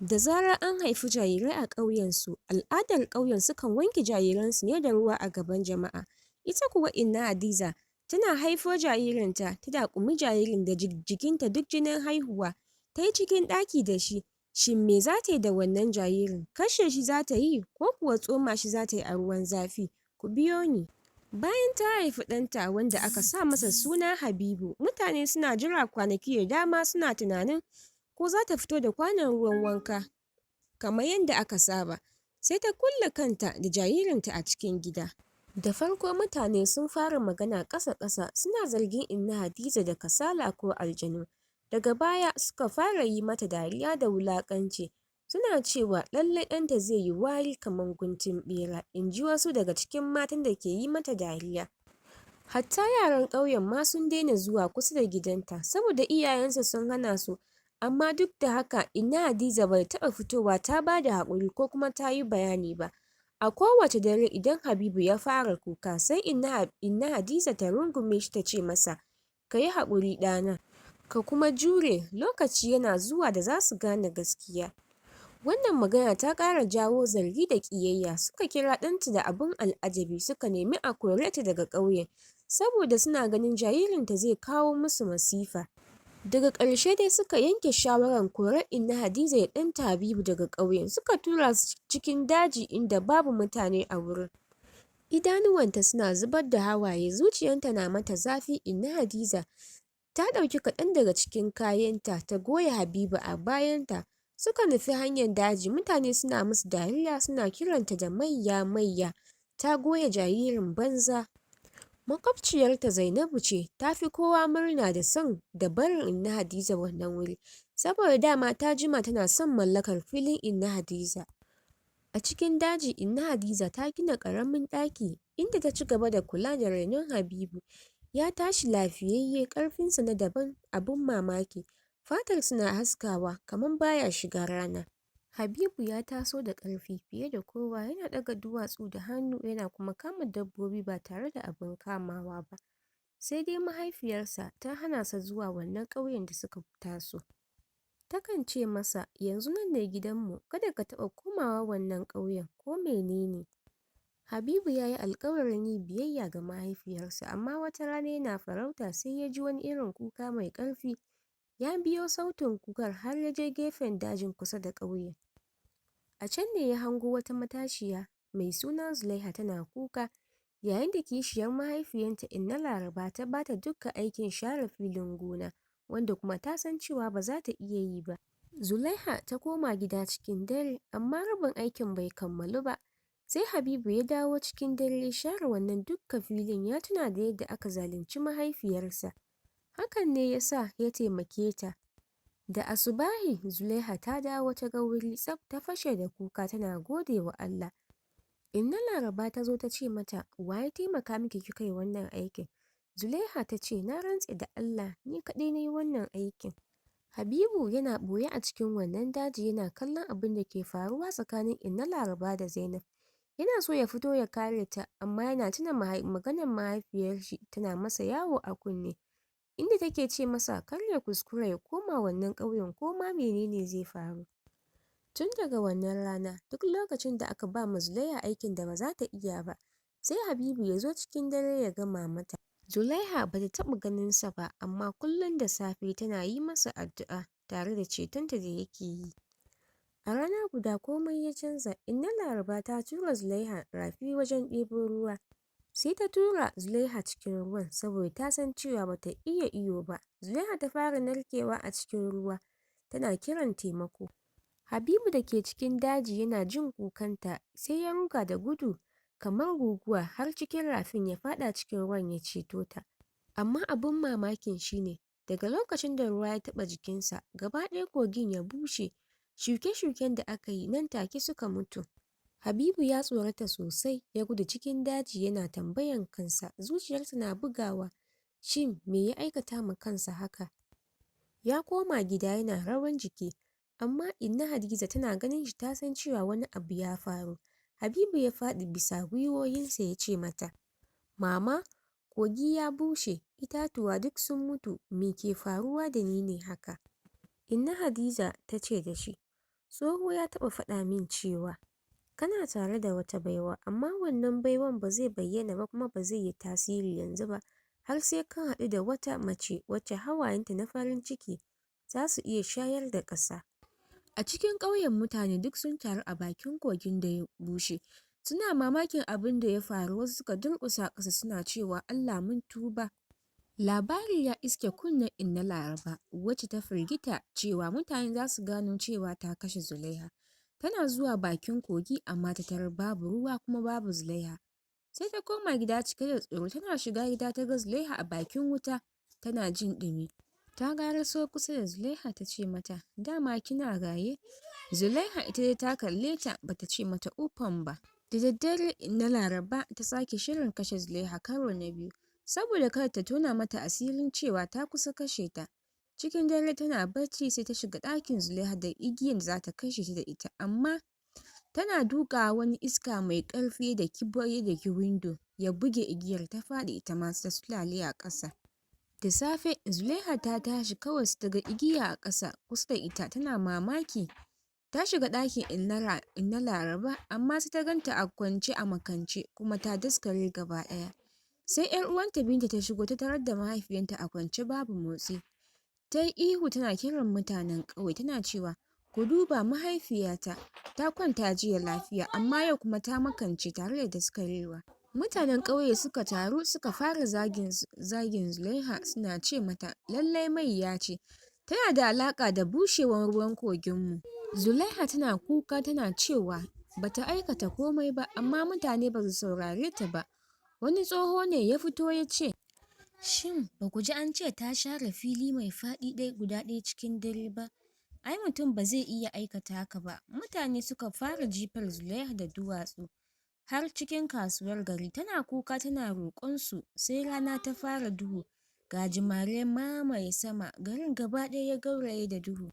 Da zarar an haifi jarirai a ƙauyensu, al'adar ƙauyen sukan wanke jariransu ne da ruwa a gaban jama'a. Ita kuwa Inna Hadiza tana haifo jaririnta, ta daƙumi jaririn da jikinta duk jinin haihuwa, ta yi cikin ɗaki da shi. Shin me za ta yi da wannan jaririn? Kashe shi za ta yi ko kuwa tsoma shi za ta yi a ruwan zafi? Ku biyo ni. Bayan ta haifi ɗanta wanda aka sa masa suna Habibu, mutane suna jira kwanaki da dama suna tunanin ko za ta fito da kwanon ruwan wanka kamar yadda aka saba. Sai ta kulle kanta da jaririnta a cikin gida. Da farko mutane sun fara magana ƙasa-ƙasa, suna zargin Inna Hadiza da kasala ko aljanu. Daga baya suka fara yi mata dariya da wulaƙanci. Suna cewa lallai ɗanta zai yi wari kamar guntun ɓera, in ji wasu daga cikin matan da ke yi mata dariya. Hatta yaran ƙauyen ma sun daina zuwa kusa da gidanta saboda iyayensu sun hana su. Amma duk da haka Inna Hadiza bai taɓa fitowa ta ba da haƙuri ko kuma ta yi bayani ba. A kowace dare idan Habibu ya fara kuka sai Inna Hadiza ta rungume shi ta ce masa, "Ka yi haƙuri ɗana, ka kuma jure, lokaci yana zuwa da za su gane gaskiya." Wannan magana ta ƙara jawo zargi da ƙiyayya. Suka kira ɗanta da abin al'ajabi, suka nemi a kore ta daga ƙauyen saboda suna ganin jaririnta zai kawo musu masifa. Daga ƙarshe dai suka yanke shawarar korar Inna Hadiza da ɗanta Habibu daga ƙauyen. Suka tura su cikin daji inda babu mutane a wurin. Idanuwanta suna zubar da hawaye, zuciyarta na mata zafi. Inna Hadiza ta ɗauki kaɗan daga cikin kayanta ta goya Habibu a bayanta. Suka nufi hanyar daji, mutane suna musu dariya, suna kiranta da mayya. Ta goya jaririn banza. Makwabciyarta Zainabu ce ta fi kowa murna da son da barin Inna Hadiza wannan wuri, saboda dama ta jima tana son mallakar filin Inna Hadiza. A cikin daji Inna Hadiza ta gina ƙaramin ɗaki inda ta ci gaba da kula da rainon Habibu. Ya tashi lafiyayye, ƙarfinsa na daban, abin mamaki. Fatarsa na haskawa kamar baya shiga rana. Habibu ya taso da ƙarfi fiye da kowa, yana ɗaga duwatsu da hannu, yana kuma kama dabbobi ba tare da abin kamawa ba. Sai dai mahaifiyarsa ta hana sa zuwa wannan ƙauyen da suka taso. Takan ce masa, "Yanzu nan ne gidanmu, kada ka taɓa komawa wannan ƙauyen ko menene." Habibu ya yi alƙawarin yin biyayya ga mahaifiyarsa, amma wata rana yana farauta sai ya ji wani irin kuka mai ƙarfi. Ya biyo sautin kukar har ya je gefen dajin kusa da ƙauyen. A can ne ya hango wata matashiya mai suna Zulaiha tana kuka, yayin da kishiyar mahaifiyarta Inna Laraba ta bata dukkan aikin share filin gona, wanda kuma ta san cewa ba za ta iya yi ba. Zulaiha ta koma gida cikin dare, amma rabin aikin bai kammalu ba. Sai Habibu ya dawo cikin dare ya share wannan dukkan filin. Ya tuna da yadda aka zalunci mahaifiyarsa. Hakan ne ya sa ya taimake ta. Da asubahi Zulaiha ta dawo ta ga wuri tsaf, ta fashe da kuka tana gode wa Allah. Inna Laraba ta zo ta ce mata, "Wa ya taimaka miki kika yi wannan aikin?" Zulaiha ta ce, "Na rantse da Allah, ni kaɗai na yi wannan aikin." Habibu yana ɓoye a cikin wannan daji yana kallon abin da ke faruwa tsakanin Inna Laraba da Zainab. Yana so ya fito ya kare ta, amma yana tuna maganar mahaifiyar shi tana masa yawo a kunne, inda take ce masa kar ya kuskura ya koma wannan ƙauyen ko ma menene zai faru. Tun daga wannan rana, duk lokacin da aka ba ma Zulaiha aikin da ba za ta iya ba, sai Habibu ya zo cikin dare ya gama mata. Zulaiha ba ta taɓa ganinsa ba, amma kullum da safe tana yi masa addu'a tare da cetonta da yake yi. A rana guda komai ya canza. Inna Laraba ta tura Zulaiha rafi wajen ɗebo ruwa. Sai ta tura Zulaiha cikin ruwan saboda ta san cewa ba ta iya iyo ba. Zulaiha ta fara narkewa a cikin ruwa, tana kiran taimako. Habibu da ke cikin daji yana jin kukanta sai ya ruga da gudu kamar guguwa har cikin rafin ya faɗa cikin ruwan ya ceto ta. Amma abin mamakin shine, daga lokacin da ruwa ya taɓa jikinsa, gaba ɗaya kogin ya bushe. Shuke-shuken da aka yi nan take suka mutu. Habibu ya tsorata sosai, ya gudu cikin daji yana tambayan kansa, zuciyarsa na bugawa. Shin me ya aikata ma kansa haka? Ya koma gida yana rawan jiki, amma Inna Hadiza tana ganin shi ta san cewa wani abu ya faru. Habibu ya faɗi bisa gwiwoyinsa ya ce mata, "Mama, kogi ya bushe, itatuwa duk sun mutu, me ke faruwa da ni ne haka?" Inna Hadiza ta ce da shi, Tsoho ya taɓa faɗa min cewa kana tare da wata baiwa, amma wannan baiwan ba zai bayyana ba kuma ba zai yi tasiri yanzu ba har sai kan haɗu da wata mace wacce hawayenta na farin ciki za su iya shayar da ƙasa. A cikin ƙauyen mutane duk sun taru a bakin kogin da ya bushe. Suna mamakin abin da ya faru, wasu suka durƙusa ƙasa suna cewa Allah mun tuba. Labari ya iske kunnen Inna Laraba wacce ta firgita cewa mutane za su gano cewa ta kashe Zulaiha. Tana zuwa bakin kogi amma ta tarar babu ruwa kuma babu Zulaiha. Sai ta koma gida cike da tsoro. Tana shiga gida ta ga Zulaiha a bakin wuta tana jin ɗumi. Ta ƙaraso kusa da Zulaiha ta ce mata, dama kina raye? Zulaiha ita dai ta kalle ta bata ce mata ufan ba. Da daddare Inna Laraba ta sake shirin kashe Zulaiha karo na biyu saboda kada ta tona mata asirin cewa ta kusa kashe ta. Cikin dare tana barci sai ta shiga ɗakin Zulaiha da igiyan da za ta kashe ta da ita, amma tana duka wani iska mai ƙarfi da kibiyoyi da ki windo ya buge igiyar ta faɗi ita ma ta sulale a ƙasa. Da safe Zulaiha ta tashi kawai ta ga igiya a ƙasa kusa da ita, tana mamaki. Ta shiga ɗakin Inna Laraba amma sai ta ganta a kwance a makance kuma ta daskare gaba ɗaya. Sai 'yar uwanta Binta ta shigo ta tarar da mahaifiyarta a kwance babu motsi. Ta yi ihu tana kiran mutanen ƙauye tana cewa, ku duba mahaifiyata ta kwanta jiya lafiya amma yau kuma ta makance tare da daskarewa. Mutanen ƙauye suka taru suka fara zagin Zulaiha suna ce mata lallai mayya ce, tana da alaƙa da bushewar ruwan koginmu. Zulaiha tana kuka tana cewa bata aikata komai ba amma mutane ba su saurare ta ba. Wani tsoho ne ya fito ya ce, shin ba ku ji an ce ta share fili mai faɗi guda ɗaya cikin dare ba? Ai mutum ba zai iya aikata haka ba. Mutane suka fara jifar Zulaiha da duwatsu har cikin kasuwar gari. Tana kuka tana roƙonsu sai rana ta fara duhu. Gajimare mamaye sama, garin gaba ɗaya ya gauraye da duhu.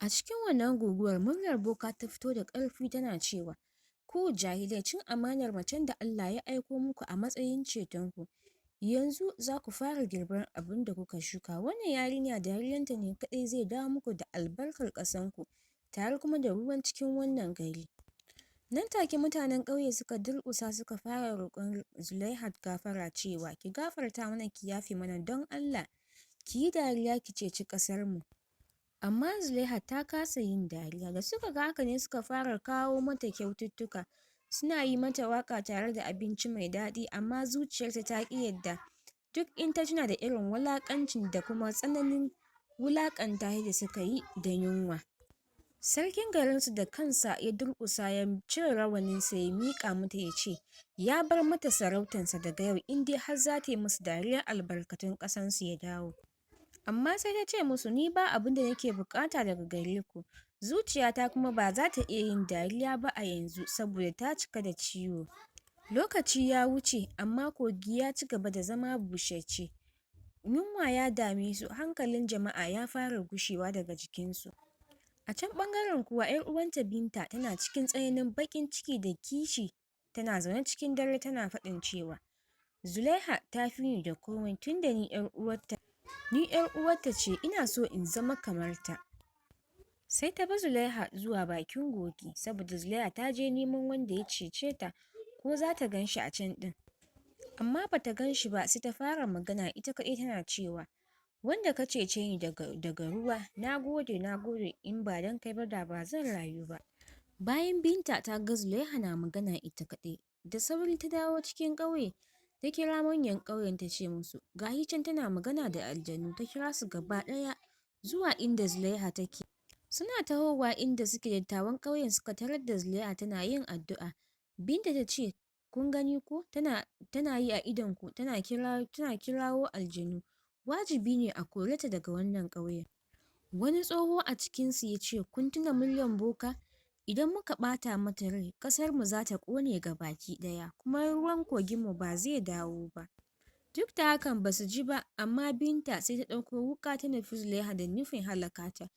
A cikin wannan guguwar muryar boka ta fito da ƙarfi tana cewa, ku jahilai, cin amanar macen da Allah ya aiko muku a matsayin cetonku. Yanzu za ku fara girbar abin da kuka shuka. Wannan yarinya dariyanta ne kaɗai zai dawo muku da albarkar ƙasanku tare kuma da ruwan cikin wannan gari. Nan take mutanen ƙauye suka durƙusa suka fara roƙon Zulaiha gafara cewa ki gafarta mana ki yafe mana don Allah, ki yi dariya ki ceci ƙasarmu. Amma Zulaiha ta kasa yin dariya. Da suka ga haka ne suka fara kawo mata kyaututtuka. Suna yi mata waƙa tare da abinci mai daɗi amma zuciyarta ta ƙi yadda. Duk in ta tuna da irin wulaƙancin da kuma tsananin wulaƙanta da suka yi da yunwa. Sarkin garinsu da kansa ya durƙusa ya cire rawaninsa ya miƙa mata ya ce ya bar mata sarautansa daga yau in dai har za ta yi musu dariyar albarkatun ƙasansu ya dawo. Amma sai ta ce musu, ni ba abin da nake buƙata daga gare ku. Zuciyata kuma ba za ta iya yin dariya ba a yanzu saboda ta cika da ciwo. Lokaci ya wuce amma kogi ya ci gaba da zama bushashe. Yunwa ya dame su, hankalin jama'a ya fara gushewa daga jikinsu. A can ɓangaren kuwa 'yar uwanta Binta tana cikin tsananin baƙin ciki da kishi. Tana zaune cikin dare tana faɗin cewa Zulaiha ta fi ni da komai tunda ni 'yar uwarta ce, ina so in zama kamar ta. Sai ta bi Zulaiha zuwa bakin kogi saboda Zulaiha ta je neman wanda ya cece ta ko za ta gan shi a can ɗin. Amma ba ta gan shi ba sai ta fara magana ita kaɗai tana cewa wanda ka cece ni daga ruwa, na gode in ba don kai ba da ba zan rayu ba. Bayan Binta ta ga Zulaiha na magana ita kaɗai, da sauri ta dawo cikin ƙauye. Ta kira manyan ƙauyen ta ce musu, gahi can tana magana da aljanu. Ta kira su gaba ɗaya zuwa inda Zulaiha take. Suna tahowa inda suke, dattawan ƙauyen suka tarar da Zulaiha tana yin addu'a. Binta ta ce, kun gani ko tana yi a idonku, tana kirawo aljanu. Wajibi ne a kore ta daga wannan ƙauyen. Wani tsoho a cikinsu ya ce, kun tuna muryar boka? Idan muka ɓata mata rai, ƙasarmu za ta ƙone baki ɗaya kuma ruwan koginmu ba zai dawo ba. Duk da hakan ba su ji ba, amma Binta sai ta ɗauko wuƙa ta nufi Zulaiha da nufin halaka ta.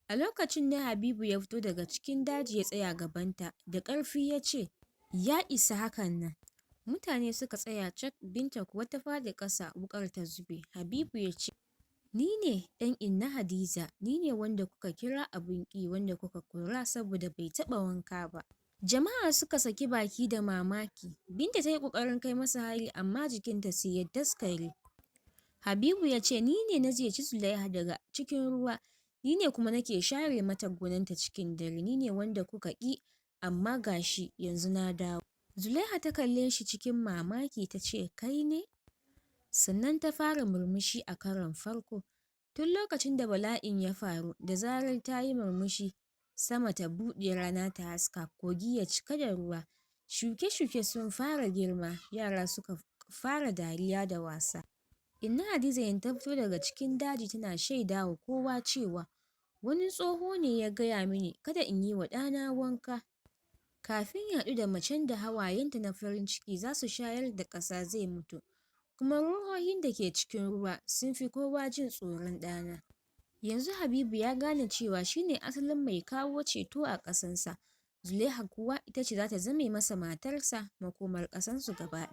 A lokacin ne Habibu ya fito daga cikin daji ya tsaya gabanta da ƙarfi ya ce, ya isa hakan nan. Mutane suka tsaya cak, Binta kuwa ta faɗi ƙasa wuƙar ta zube. Habibu ya ce, Ni ne ɗan inna Hadiza, ni ne wanda kuka kira abin ƙi wanda kuka kora saboda bai taɓa wanka ba. Jama'a suka saki baki da mamaki. Binta ta yi ƙoƙarin kai masa hari amma jikinta sai ya daskare. Habibu ya ce ni ne na ziyarci Zulaiha daga cikin ruwa, ni ne kuma nake share mata gonanta cikin dare, ni ne wanda kuka ƙi amma gashi yanzu na dawo. Zulaiha ta kalle shi cikin mamaki ta ce kai ne? Sannan ta fara murmushi a karon farko. Tun lokacin da bala'in ya faru, da zarar ta yi murmushi, sama ta buɗe rana ta haska, kogi ya cika da ruwa, shuke-shuke sun fara girma, yara suka fara dariya da wasa. Inna Hadiza ta fito daga cikin daji tana shaida wa kowa cewa wani tsoho ne ya gaya mini kada in yi wa ɗana wanka. Kafin ya haɗu da macen da hawayenta na farin ciki za su shayar da ƙasa zai mutu. Kuma ruhohin da ke cikin ruwa sun fi kowa jin tsoron ɗana. Yanzu Habibu ya gane cewa shi ne asalin mai kawo ceto a ƙasansa. Zulaiha kuwa ita ce za ta zame masa matarsa, makomar ƙasansu gaba ɗaya.